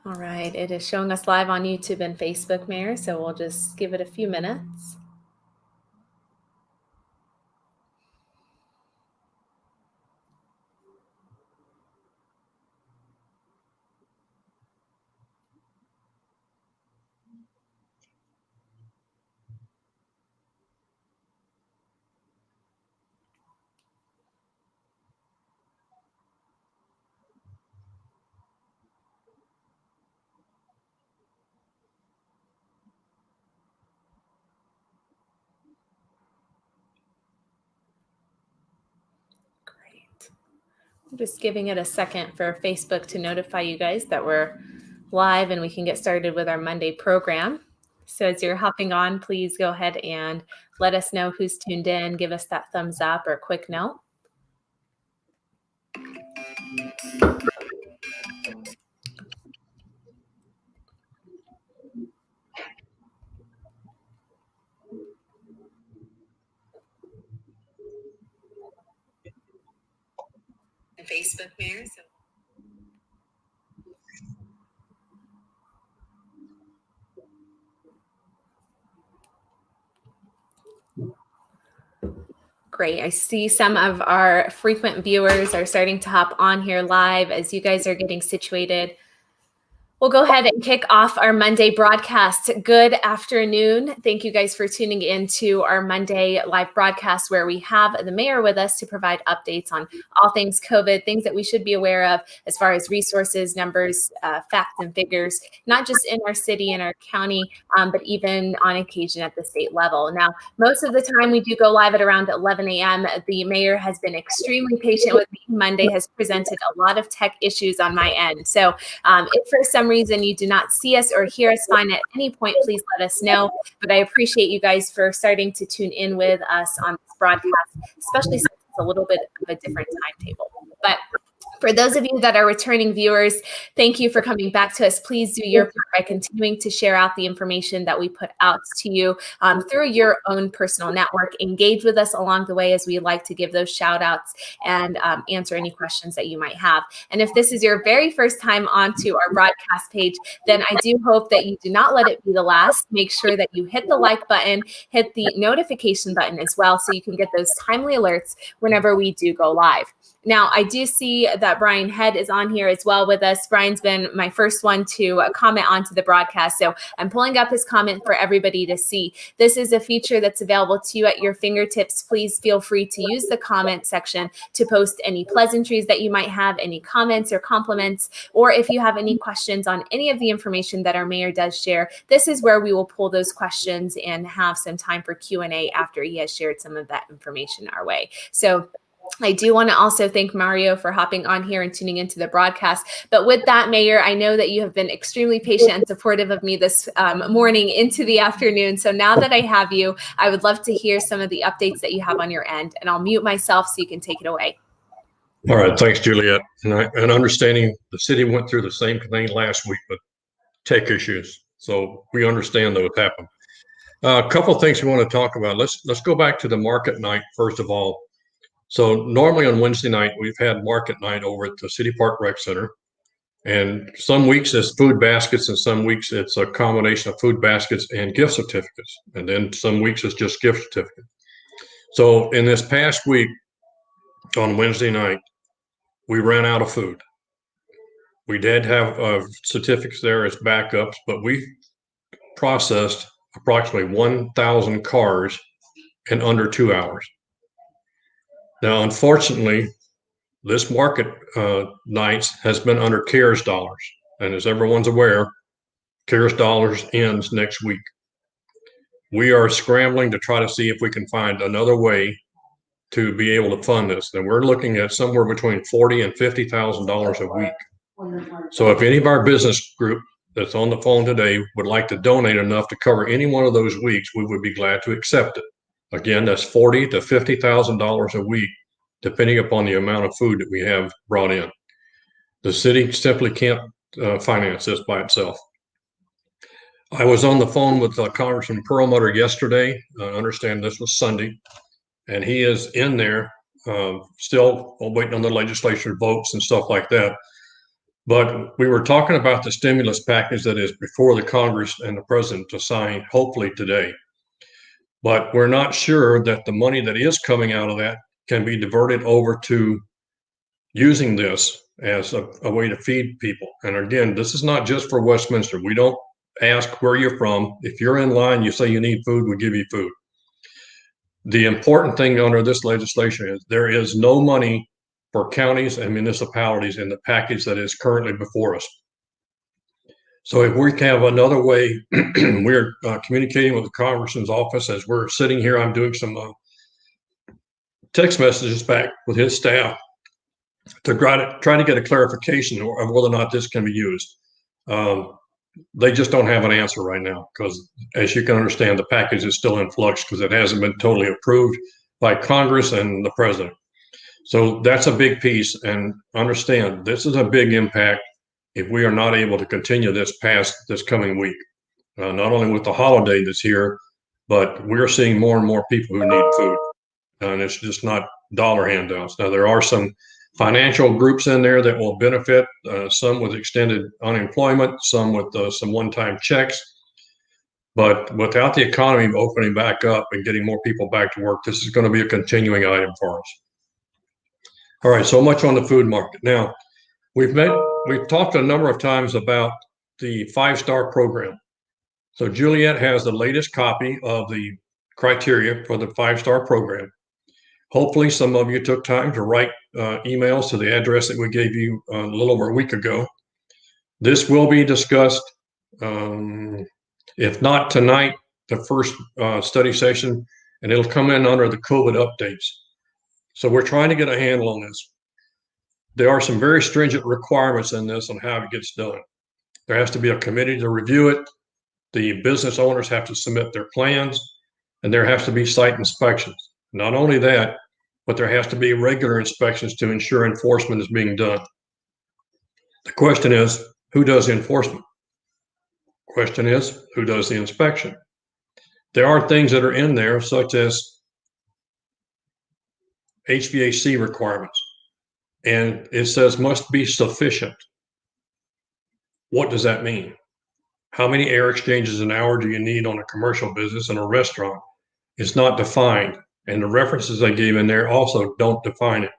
All right, it is showing us live on YouTube and Facebook, Mayor, so we'll just give it a few minutes. Great. I'm just giving it a second for Facebook to notify you guys that we're live and we can get started with our Monday program. So as you're hopping on, please go ahead and let us know who's tuned in. Give us that thumbs up or quick note. Facebook, Mayor. Great. I see some of our frequent viewers are starting to hop on here live as you guys are getting situated. We'll go ahead and kick off our Monday broadcast. Good afternoon. Thank you guys for tuning in to our Monday live broadcast where we have the mayor with us to provide updates on all things COVID, things that we should be aware of as far as resources, numbers, facts, and figures, not just in our city and our county, but even on occasion at the state level. Now, most of the time we do go live at around 11 a.m. The mayor has been extremely patient with me. Monday has presented a lot of tech issues on my end. So if for some reason you do not see us or hear us fine at any point, please let us know. But I appreciate you guys for starting to tune in with us on this broadcast, especially since it's a little bit of a different timetable. But for those of you that are returning viewers, thank you for coming back to us. Please do your part by continuing to share out the information that we put out to you through your own personal network. Engage with us along the way as we like to give those shout outs and answer any questions that you might have. And if this is your very first time onto our broadcast page, then I do hope that you do not let it be the last. Make sure that you hit the like button, hit the notification button as well, so you can get those timely alerts whenever we do go live. Now, I do see that Brian Head is on here as well with us. Brian's been my first one to comment onto the broadcast. So I'm pulling up his comment for everybody to see. This is a feature that's available to you at your fingertips. Please feel free to use the comment section to post any pleasantries that you might have, any comments or compliments, or if you have any questions on any of the information that our mayor does share. This is where we will pull those questions and have some time for Q&A after he has shared some of that information our way. So I do want to also thank Mario for hopping on here and tuning into the broadcast. But with that, Mayor, I know that you have been extremely patient and supportive of me this morning into the afternoon. So now that I have you, I would love to hear some of the updates that you have on your end. And I'll mute myself so you can take it away. All right. Thanks, Juliet. And understanding the city went through the same thing last week, but tech issues. So we understand those happen. A couple of things we want to talk about. Let's go back to the market night, first of all. So normally on Wednesday night, we've had market night over at the City Park Rec Center. And some weeks it's food baskets, and some weeks it's a combination of food baskets and gift certificates. And then some weeks it's just gift certificates. So in this past week, on Wednesday night, we ran out of food. We did have certificates there as backups, but we processed approximately 1,000 cars in under 2 hours. Now, unfortunately, this market nights has been under CARES dollars. And as everyone's aware, CARES dollars ends next week. We are scrambling to try to see if we can find another way to be able to fund this. And we're looking at somewhere between $40,000 and $50,000 a week. So if any of our business group that's on the phone today would like to donate enough to cover any one of those weeks, we would be glad to accept it. Again, that's $40,000 to $50,000 a week, depending upon the amount of food that we have brought in. The city simply can't finance this by itself. I was on the phone with Congressman Perlmutter yesterday. I understand this was Sunday, and he is in there still waiting on the legislature votes and stuff like that. But we were talking about the stimulus package that is before the Congress and the president to sign, hopefully today. But we're not sure that the money that is coming out of that can be diverted over to using this as a way to feed people. And again, this is not just for Westminster. We don't ask where you're from. If you're in line, you say you need food, we give you food. The important thing under this legislation is there is no money for counties and municipalities in the package that is currently before us. So if we have another way, we're communicating with the Congressman's office as we're sitting here. I'm doing some text messages back with his staff to try to get a clarification of whether or not this can be used. They just don't have an answer right now because, as you can understand, the package is still in flux because it hasn't been totally approved by Congress and the president. So that's a big piece, and understand this is a big impact if we are not able to continue this past this coming week. Not only with the holiday that's here, but we're seeing more and more people who need food, and it's just not dollar handouts. Now, there are some financial groups in there that will benefit, some with extended unemployment, some with some one-time checks. But without the economy opening back up and getting more people back to work, this is going to be a continuing item for us. All right, so much on the food market. Now, we've talked a number of times about the 5-star program. So Juliet has the latest copy of the criteria for the 5-star program. Hopefully, some of you took time to write emails to the address that we gave you a little over a week ago. This will be discussed, if not tonight, the first study session, and it'll come in under the COVID updates. So we're trying to get a handle on this. There are some very stringent requirements in this on how it gets done. There has to be a committee to review it. The business owners have to submit their plans, and there has to be site inspections. Not only that, but there has to be regular inspections to ensure enforcement is being done. The question is, who does the enforcement? Question is, who does the inspection? There are things that are in there, such as HVAC requirements, and it says must be sufficient. What does that mean? How many air exchanges an hour do you need on a commercial business and a restaurant? It's not defined. And the references I gave in there also don't define it.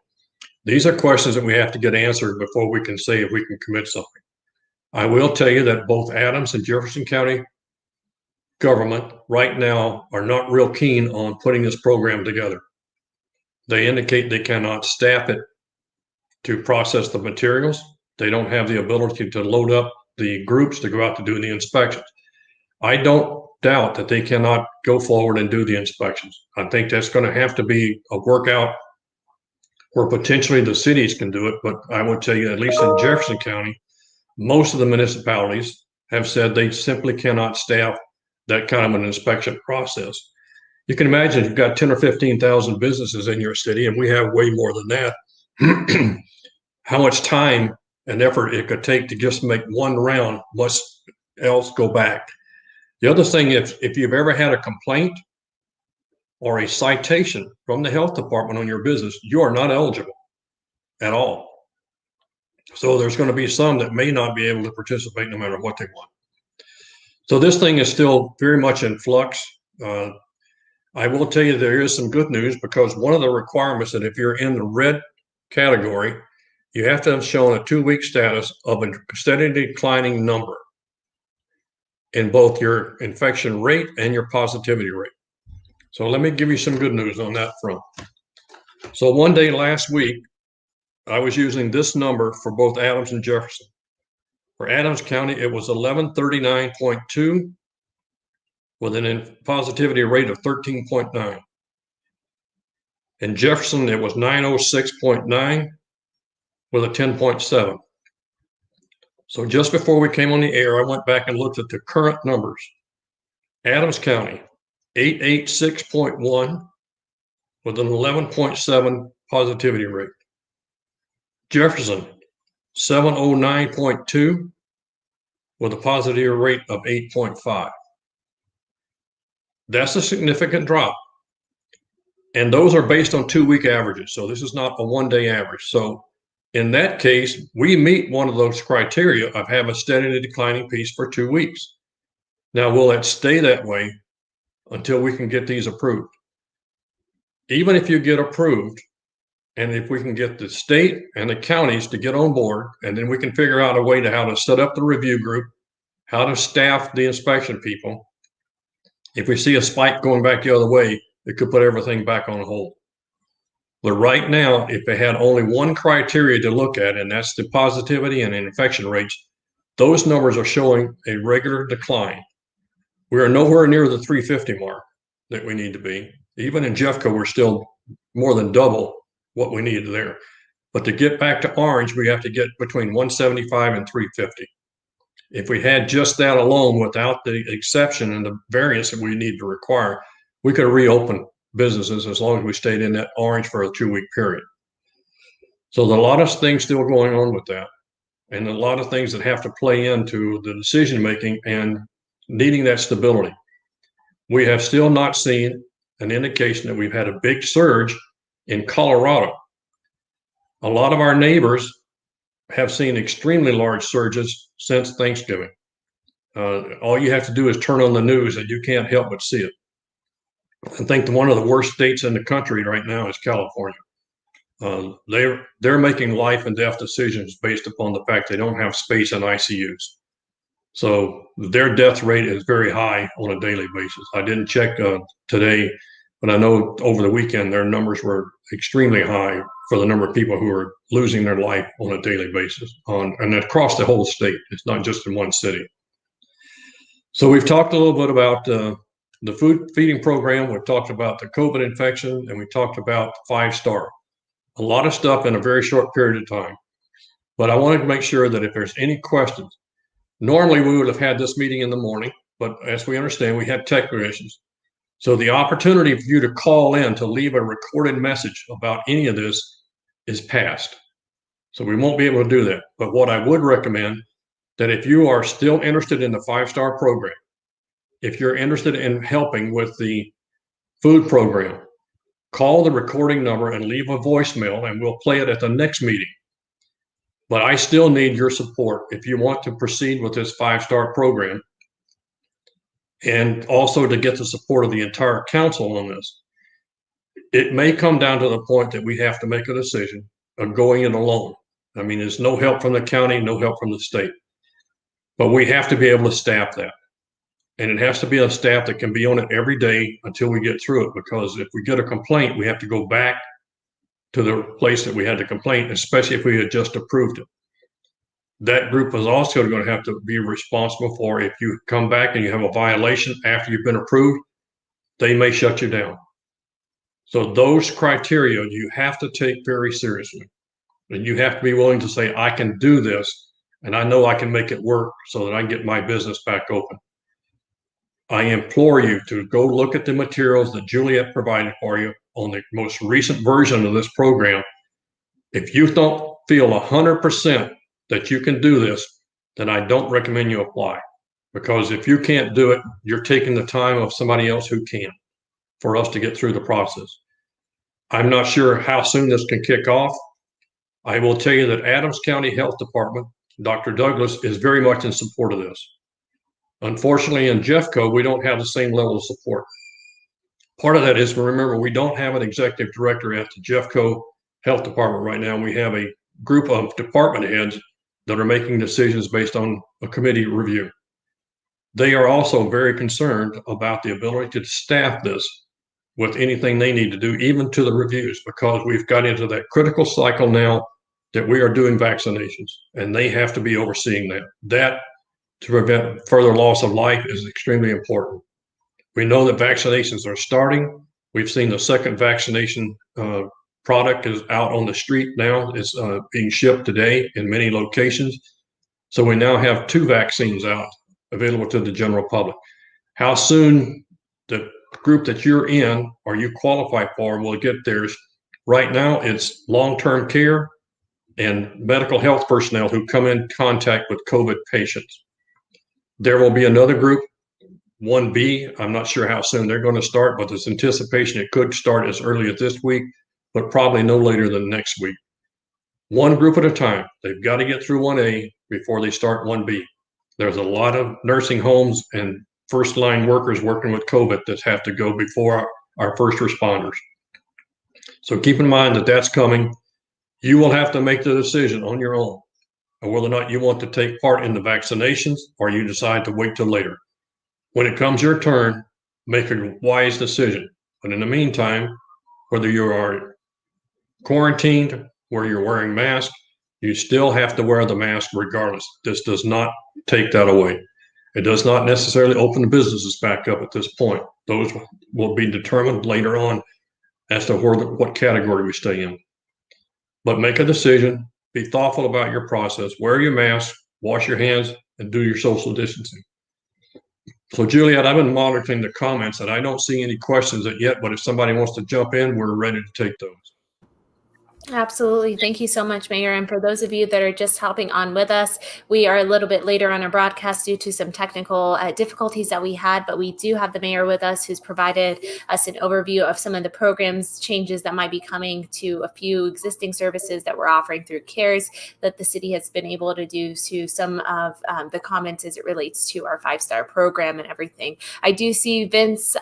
These are questions that we have to get answered before we can say if we can commit something. I will tell you that both Adams and Jefferson County government right now are not real keen on putting this program together. They indicate they cannot staff it to process the materials. They don't have the ability to load up the groups to go out to do the inspections. I don't doubt that they cannot go forward and do the inspections. I think that's going to have to be a workout where potentially the cities can do it. But I would tell you, at least in Jefferson County, most of the municipalities have said they simply cannot staff that kind of an inspection process. You can imagine you've got 10 or 15,000 businesses in your city, and we have way more than that. How much time and effort it could take to just make one round, must else go back. The other thing, if you've ever had a complaint or a citation from the health department on your business, you are not eligible at all. So there's going to be some that may not be able to participate no matter what they want. So this thing is still very much in flux. I will tell you there is some good news, because one of the requirements that if you're in the red category, you have to have shown a 2-week status of a steady declining number in both your infection rate and your positivity rate. So let me give you some good news on that front. So one day last week, I was using this number for both Adams and Jefferson. For Adams County, it was 1139.2 with a positivity rate of 13.9. In Jefferson, it was 906.9 with a 10.7. So just before we came on the air, I went back and looked at the current numbers. Adams County, 886.1 with an 11.7 positivity rate. Jefferson, 709.2 with a positivity rate of 8.5. That's a significant drop. And those are based on 2-week averages. So this is not a one-day average. So In that case, we meet one of those criteria of have a steadily declining piece for 2 weeks. Now, will it stay that way until we can get these approved? Even if you get approved, and if we can get the state and the counties to get on board, and then we can figure out a way to how to set up the review group, how to staff the inspection people. If we see a spike going back the other way, it could put everything back on hold. But right now, if they had only one criteria to look at, and that's the positivity and infection rates, those numbers are showing a regular decline. We are nowhere near the 350 mark that we need to be. Even in Jeffco, we're still more than double what we need there. But to get back to orange, we have to get between 175 and 350. If we had just that alone without the exception and the variance that we need to require, we could reopen businesses as long as we stayed in that orange for a 2-week period. So there's a lot of things still going on with that, and a lot of things that have to play into the decision making and needing that stability. We have still not seen an indication that we've had a big surge in Colorado. A lot of our neighbors have seen extremely large surges since Thanksgiving. All you have to do is turn on the news and you can't help but see it. I think one of the worst states in the country right now is California. They're making life and death decisions based upon the fact they don't have space in ICUs. So their death rate is very high on a daily basis. I didn't check today, but I know over the weekend their numbers were extremely high for the number of people who are losing their life on a daily basis, and across the whole state. It's not just in one city. So we've talked a little bit about the food feeding program. We've talked about the COVID infection, and we talked about 5-star. A lot of stuff in a very short period of time. But I wanted to make sure that if there's any questions, normally we would have had this meeting in the morning, but as we understand, we had technical issues. So the opportunity for you to call in to leave a recorded message about any of this is past. So we won't be able to do that. But what I would recommend that if you are still interested in the 5-star program, if you're interested in helping with the food program, call the recording number and leave a voicemail, and we'll play it at the next meeting. But I still need your support if you want to proceed with this 5-star program, and also to get the support of the entire council on this. It may come down to the point that we have to make a decision of going it alone. I mean, there's no help from the county, no help from the state. But we have to be able to staff that. And it has to be a staff that can be on it every day until we get through it. Because if we get a complaint, we have to go back to the place that we had the complaint, especially if we had just approved it. That group is also going to have to be responsible for if you come back and you have a violation after you've been approved, they may shut you down. So those criteria you have to take very seriously. And you have to be willing to say, I can do this, and I know I can make it work so that I can get my business back open. I implore you to go look at the materials that Juliet provided for you on the most recent version of this program. If you don't feel 100% that you can do this, then I don't recommend you apply. Because if you can't do it, you're taking the time of somebody else who can for us to get through the process. I'm not sure how soon this can kick off. I will tell you that Adams County Health Department, Dr. Douglas, is very much in support of this. Unfortunately, in Jeffco, we don't have the same level of support. Part of that is, remember, we don't have an executive director at the Jeffco Health Department right now. We have a group of department heads that are making decisions based on a committee review. They are also very concerned about the ability to staff this with anything they need to do, even to the reviews, because we've got into that critical cycle now that we are doing vaccinations, and they have to be overseeing that. That, to prevent further loss of life, is extremely important. We know that vaccinations are starting. We've seen the second vaccination product is out on the street now. It's being shipped today in many locations. So we now have 2 vaccines out available to the general public. How soon the group that you're in or you qualify for will get theirs? Right now, it's long-term care and medical health personnel who come in contact with COVID patients. There will be another group, 1B. I'm not sure how soon they're going to start, but there's anticipation it could start as early as this week, but probably no later than next week. one group at a time. They've got to get through 1A before they start 1B. There's a lot of nursing homes and first line workers working with COVID that have to go before our first responders. So keep in mind that that's coming. You will have to make the decision on your own on whether or not you want to take part in the vaccinations or you decide to wait till later. When it comes your turn, make a wise decision. But in the meantime, whether you are quarantined, where you're wearing masks, you still have to wear the mask regardless. This does not take that away. It does not necessarily open the businesses back up at this point. Those will be determined later on as to what category we stay in. But make a decision, be thoughtful about your process, wear your mask, wash your hands, and do your social distancing. So Juliet, I've been monitoring the comments and I don't see any questions yet, but if somebody wants to jump in, we're ready to take those. Absolutely. Thank you so much, Mayor. And for those of you that are just hopping on with us, we are a little bit later on our broadcast due to some technical difficulties that we had, but we do have the mayor with us who's provided us an overview of some of the programs changes that might be coming to a few existing services that we're offering through CARES that the city has been able to do to some of the comments as it relates to our 5-star program and everything. I do see Vince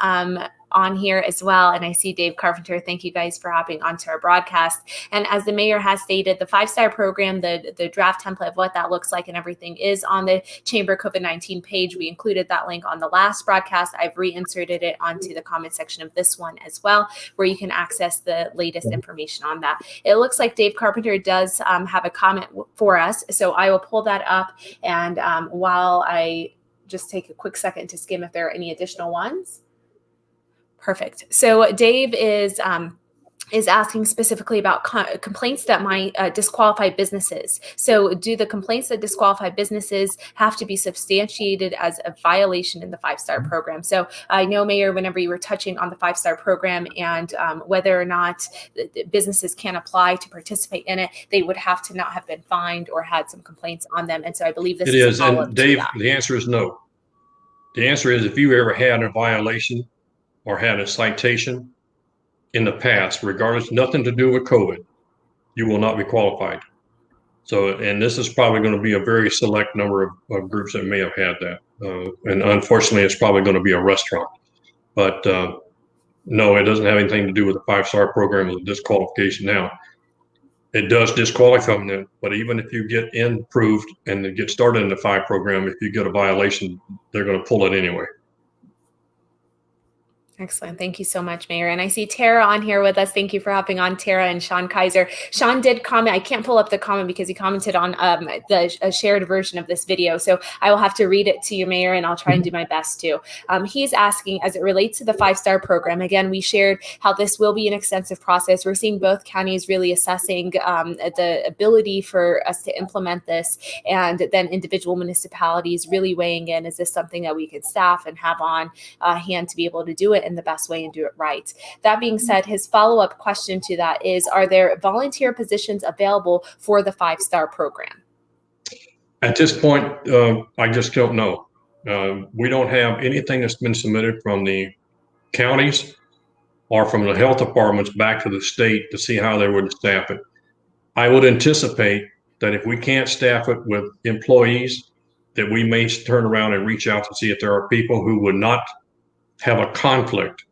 on here as well. And I see Dave Carpenter. Thank you guys for hopping onto our broadcast. And as the mayor has stated, the 5-star program, the draft template of what that looks like and everything is on the Chamber COVID-19 page. We included that link on the last broadcast. I've reinserted it onto the comment section of this one as well, where you can access the latest information on that. It looks like Dave Carpenter does have a comment for us. So I will pull that up. And while I just take a quick second to skim if there are any additional ones. Perfect. So Dave is asking specifically about complaints that might disqualify businesses. So do the complaints that disqualify businesses have to be substantiated as a violation in the 5-star program? So I know, Mayor, whenever you were touching on the 5-star program and whether or not businesses can apply to participate in it, they would have to not have been fined or had some complaints on them. And so I believe this is a follow-up and Dave, to that. The answer is no. The answer is if you ever had a violation or had a citation in the past, regardless, nothing to do with COVID, you will not be qualified. So, and this is probably going to be a very select number of groups that may have had that. And unfortunately, it's probably going to be a restaurant. But no, it doesn't have anything to do with the 5-star program or the disqualification. Now, it does disqualify them, but even if you get approved and get started in the 5 program, if you get a violation, they're going to pull it anyway. Excellent. Thank you so much, Mayor. And I see Tara on here with us. Thank you for hopping on, Tara and Sean Kaiser. Sean did comment. I can't pull up the comment because he commented on a shared version of this video. So I will have to read it to you, Mayor, and I'll try and do my best to. He's asking, as it relates to the 5-star program, again, we shared how this will be an extensive process. We're seeing both counties really assessing the ability for us to implement this, and then individual municipalities really weighing in, is this something that we could staff and have on hand to be able to do it in the best way and do it right? That being said, his follow-up question to that is, are there volunteer positions available for the 5-star program? At this point, I just don't know. We don't have anything that's been submitted from the counties or from the health departments back to the state to see how they would staff it. I would anticipate that if we can't staff it with employees, that we may turn around and reach out to see if there are people who would not have a conflict.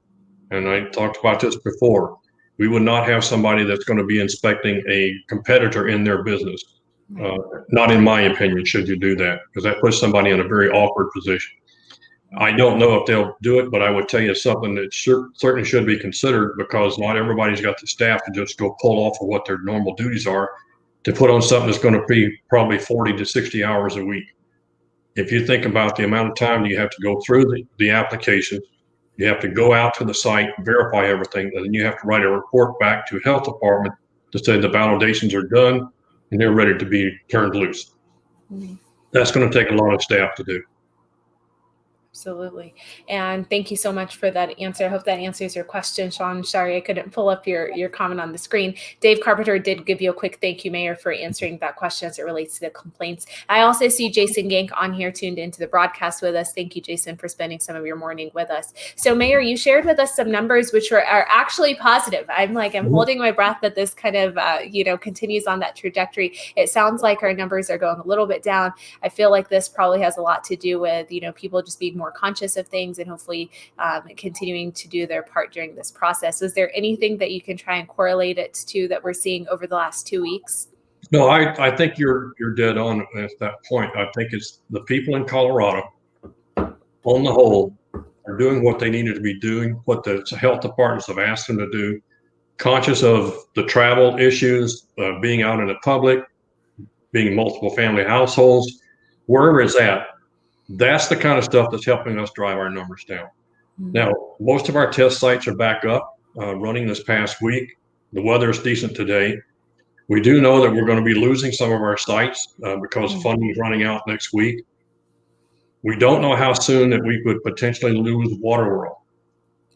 And I talked about this before. We would not have somebody that's going to be inspecting a competitor in their business. Not in my opinion, should you do that, because that puts somebody in a very awkward position. I don't know if they'll do it, but I would tell you something that certainly should be considered, because not everybody's got the staff to just go pull off of what their normal duties are to put on something that's going to be probably 40 to 60 hours a week. If you think about the amount of time you have to go through the application, you have to go out to the site, verify everything, and then you have to write a report back to the health department to say the validations are done and they're ready to be turned loose. Mm-hmm. That's going to take a lot of staff to do. Absolutely. And thank you so much for that answer. I hope that answers your question, Sean. Sorry, I couldn't pull up your comment on the screen. Dave Carpenter did give you a quick thank you, Mayor, for answering that question as it relates to the complaints. I also see Jason Gank on here tuned into the broadcast with us. Thank you, Jason, for spending some of your morning with us. So, Mayor, you shared with us some numbers which are actually positive. I'm holding my breath that this kind of, continues on that trajectory. It sounds like our numbers are going a little bit down. I feel like this probably has a lot to do with, people just being more conscious of things and hopefully continuing to do their part during this process. Is there anything that you can try and correlate it to that we're seeing over the last 2 weeks? No, I think you're dead on at that point. I think it's the people in Colorado, on the whole, are doing what they needed to be doing, what the health departments have asked them to do, conscious of the travel issues, being out in the public, being multiple family households, wherever it's at. That's the kind of stuff that's helping us drive our numbers down. Mm-hmm. Now, most of our test sites are back up, running this past week. The weather is decent today. We do know that we're going to be losing some of our sites because funding is running out next week. We don't know how soon that we could potentially lose Waterworld.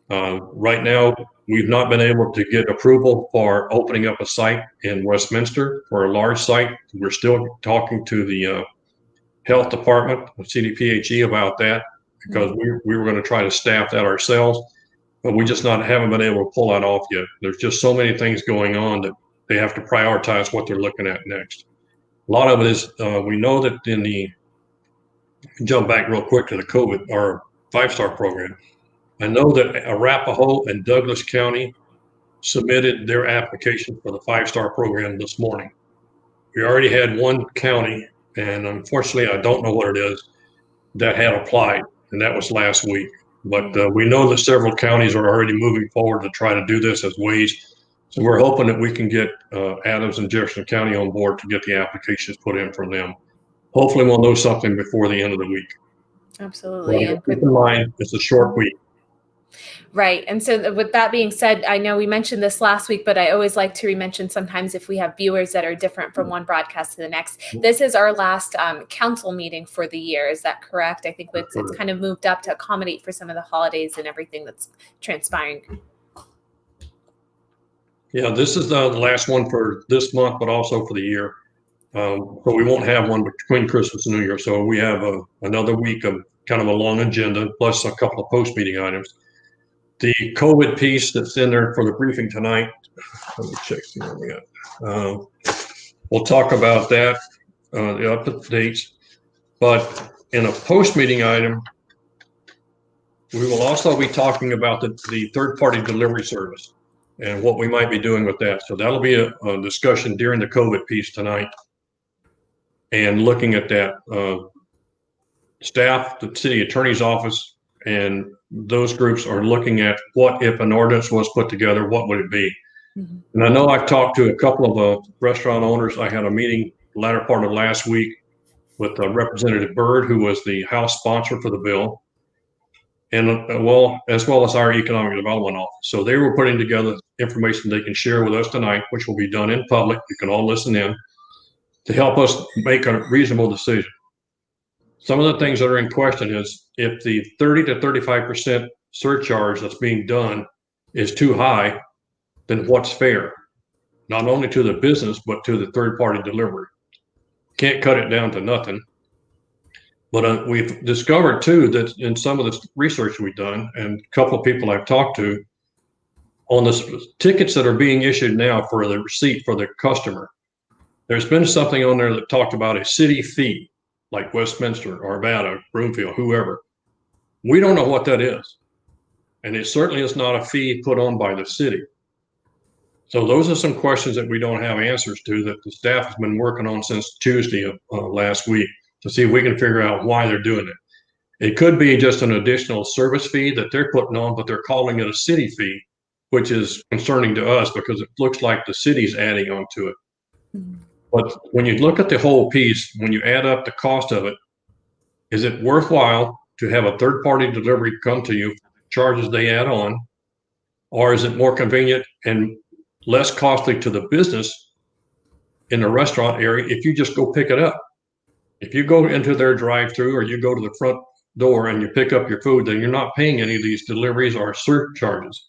Right now, we've not been able to get approval for opening up a site in Westminster for a large site. We're still talking to the health department of CDPHE about that because we were going to try to staff that ourselves, but we just haven't been able to pull that off yet. There's just so many things going on that they have to prioritize what they're looking at next. A lot of it is we know that jump back real quick to the COVID or 5-star program. I know that Arapahoe and Douglas County submitted their application for the 5-star program this morning. We already had one county, and unfortunately, I don't know what it is, that had applied, and that was last week. But we know that several counties are already moving forward to try to do this as ways. So we're hoping that we can get Adams and Jefferson County on board to get the applications put in from them. Hopefully we'll know something before the end of the week. Absolutely. And keep in mind, it's a short week. Right. And so with that being said, I know we mentioned this last week, but I always like to re-mention sometimes if we have viewers that are different from one broadcast to the next. This is our last council meeting for the year. Is that correct? I think it's kind of moved up to accommodate for some of the holidays and everything that's transpiring. Yeah, this is the last one for this month, but also for the year. So we won't have one between Christmas and New Year. So we have another week of kind of a long agenda, plus a couple of post-meeting items. The COVID piece that's in there for the briefing tonight, let me check, see what we got. We'll talk about that, the updates. But in a post-meeting item, we will also be talking about the third-party delivery service and what we might be doing with that. So that'll be a discussion during the COVID piece tonight. And looking at that, staff, the city attorney's office, and those groups are looking at what if an ordinance was put together, what would it be? Mm-hmm. And I know I've talked to a couple of restaurant owners. I had a meeting latter part of last week with Representative Byrd, who was the House sponsor for the bill, and as well as our economic development office. So they were putting together information they can share with us tonight, which will be done in public. You can all listen in to help us make a reasonable decision. Some of the things that are in question is if the 30 to 35% surcharge that's being done is too high, then what's fair? Not only to the business, but to the third-party delivery. Can't cut it down to nothing. But we've discovered too that in some of the research we've done, and a couple of people I've talked to, on the tickets that are being issued now for the receipt for the customer, there's been something on there that talked about a city fee, like Westminster, Arvada, Broomfield, whoever. We don't know what that is. And it certainly is not a fee put on by the city. So those are some questions that we don't have answers to that the staff has been working on since Tuesday of last week to see if we can figure out why they're doing it. It could be just an additional service fee that they're putting on, but they're calling it a city fee, which is concerning to us because it looks like the city's adding on to it. Mm-hmm. But when you look at the whole piece, when you add up the cost of it, is it worthwhile to have a third-party delivery come to you, charges they add on, or is it more convenient and less costly to the business in the restaurant area if you just go pick it up? If you go into their drive-through or you go to the front door and you pick up your food, then you're not paying any of these deliveries or surcharges.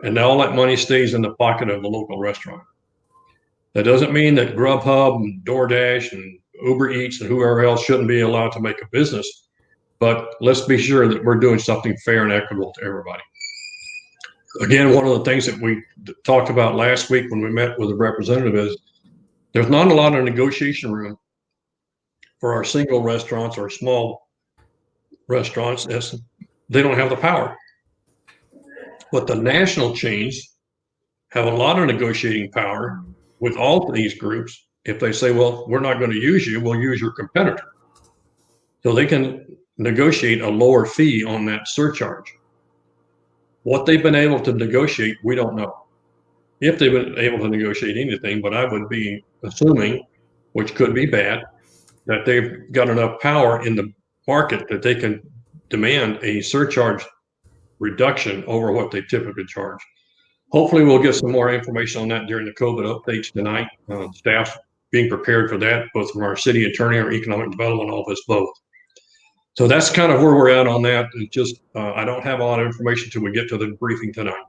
And all that money stays in the pocket of the local restaurant. That doesn't mean that Grubhub and DoorDash and Uber Eats and whoever else shouldn't be allowed to make a business. But let's be sure that we're doing something fair and equitable to everybody. Again, one of the things that we talked about last week when we met with the representative is there's not a lot of negotiation room for our single restaurants or small restaurants as they don't have the power. But the national chains have a lot of negotiating power with all of these groups. If they say, well, we're not going to use you, we'll use your competitor. So they can negotiate a lower fee on that surcharge. What they've been able to negotiate, we don't know. If they've been able to negotiate anything, but I would be assuming, which could be bad, that they've got enough power in the market that they can demand a surcharge reduction over what they typically charge. Hopefully, we'll get some more information on that during the COVID updates tonight. Staff's being prepared for that, both from our city attorney, our economic development office, both. So that's kind of where we're at on that. It's just, I don't have a lot of information until we get to the briefing tonight.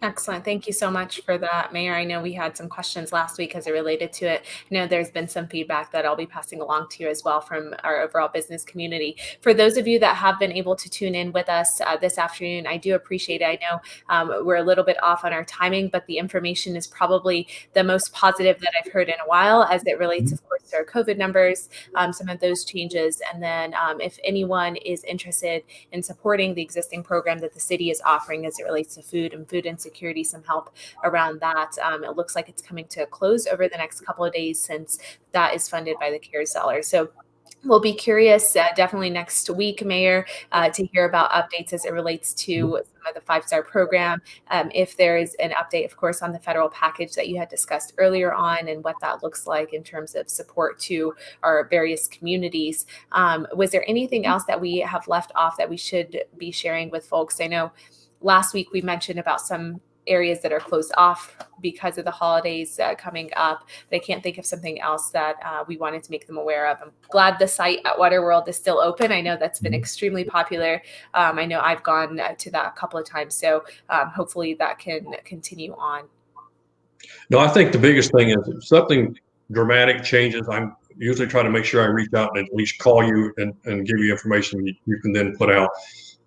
Excellent. Thank you so much for that, Mayor. I know we had some questions last week as it related to it. I know there's been some feedback that I'll be passing along to you as well from our overall business community. For those of you that have been able to tune in with us this afternoon, I do appreciate it. I know we're a little bit off on our timing, but the information is probably the most positive that I've heard in a while as it relates, of course, to our COVID numbers, some of those changes. And then if anyone is interested in supporting the existing program that the city is offering as it relates to food and food insecurity, some help around that. It looks like it's coming to a close over the next couple of days since that is funded by the CARES dollars. So we'll be curious, definitely next week, Mayor, to hear about updates as it relates to some of the 5-star program. If there is an update, of course, on the federal package that you had discussed earlier on and what that looks like in terms of support to our various communities. Was there anything else that we have left off that we should be sharing with folks? I know last week we mentioned about some areas that are closed off because of the holidays coming up, but I can't think of something else that we wanted to make them aware of. I'm glad the site at Waterworld is still open. I know that's been extremely popular. I know I've gone to that a couple of times, so hopefully that can continue on. No, I think the biggest thing is if something dramatic changes, I'm usually trying to make sure I reach out and at least call you and give you information you can then put out.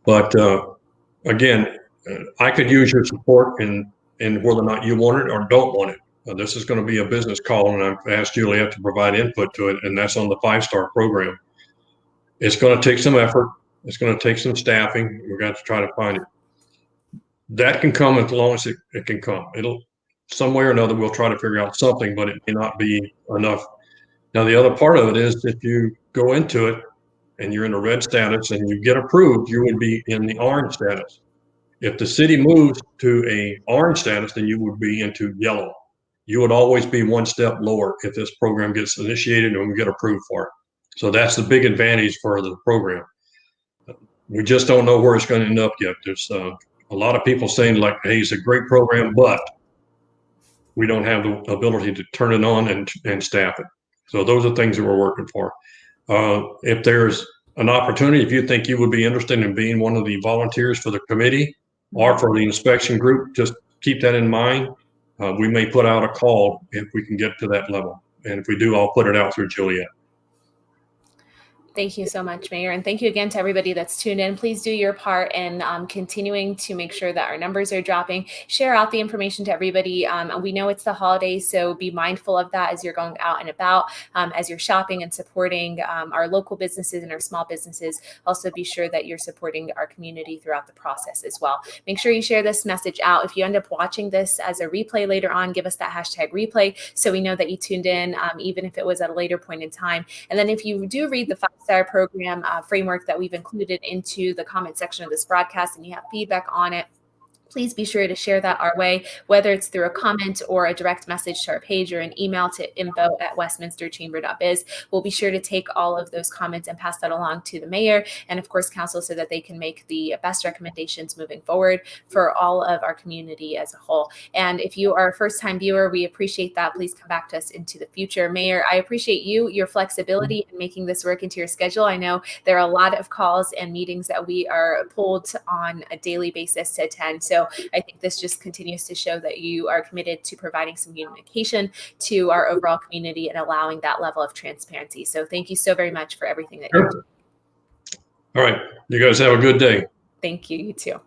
But again, I could use your support in whether or not you want it or don't want it. This is going to be a business call, and I've asked Juliet to provide input to it, and that's on the 5-star program. It's going to take some effort. It's going to take some staffing. We've got to try to find it. That can come as long as it can come. It'll some way or another, we'll try to figure out something, but it may not be enough. Now, the other part of it is if you go into it and you're in a red status and you get approved, you would be in the orange status. If the city moves to a orange status, then you would be into yellow. You would always be one step lower if this program gets initiated and we get approved for it. So that's the big advantage for the program. We just don't know where it's going to end up yet. There's a lot of people saying like, hey, it's a great program, but we don't have the ability to turn it on and staff it. So those are things that we're working for. If there's an opportunity, if you think you would be interested in being one of the volunteers for the committee or for the inspection group, just keep that in mind. We may put out a call if we can get to that level. And if we do, I'll put it out through Juliet. Thank you so much, Mayor. And thank you again to everybody that's tuned in. Please do your part in continuing to make sure that our numbers are dropping. Share out the information to everybody. We know it's the holidays, so be mindful of that as you're going out and about, as you're shopping and supporting our local businesses and our small businesses. Also be sure that you're supporting our community throughout the process as well. Make sure you share this message out. If you end up watching this as a replay later on, give us that hashtag replay so we know that you tuned in, even if it was at a later point in time. And then if you do read the 5-star program framework that we've included into the comment section of this broadcast and you have feedback on it, please be sure to share that our way, whether it's through a comment or a direct message to our page or an email to info@westminsterchamber.biz. We'll be sure to take all of those comments and pass that along to the mayor and, of course, council so that they can make the best recommendations moving forward for all of our community as a whole. And if you are a first-time viewer, we appreciate that. Please come back to us into the future. Mayor, I appreciate your flexibility in making this work into your schedule. I know there are a lot of calls and meetings that we are pulled on a daily basis to attend. So I think this just continues to show that you are committed to providing some communication to our overall community and allowing that level of transparency. So thank you so very much for everything that you do. All right. You guys have a good day. Thank you. You too.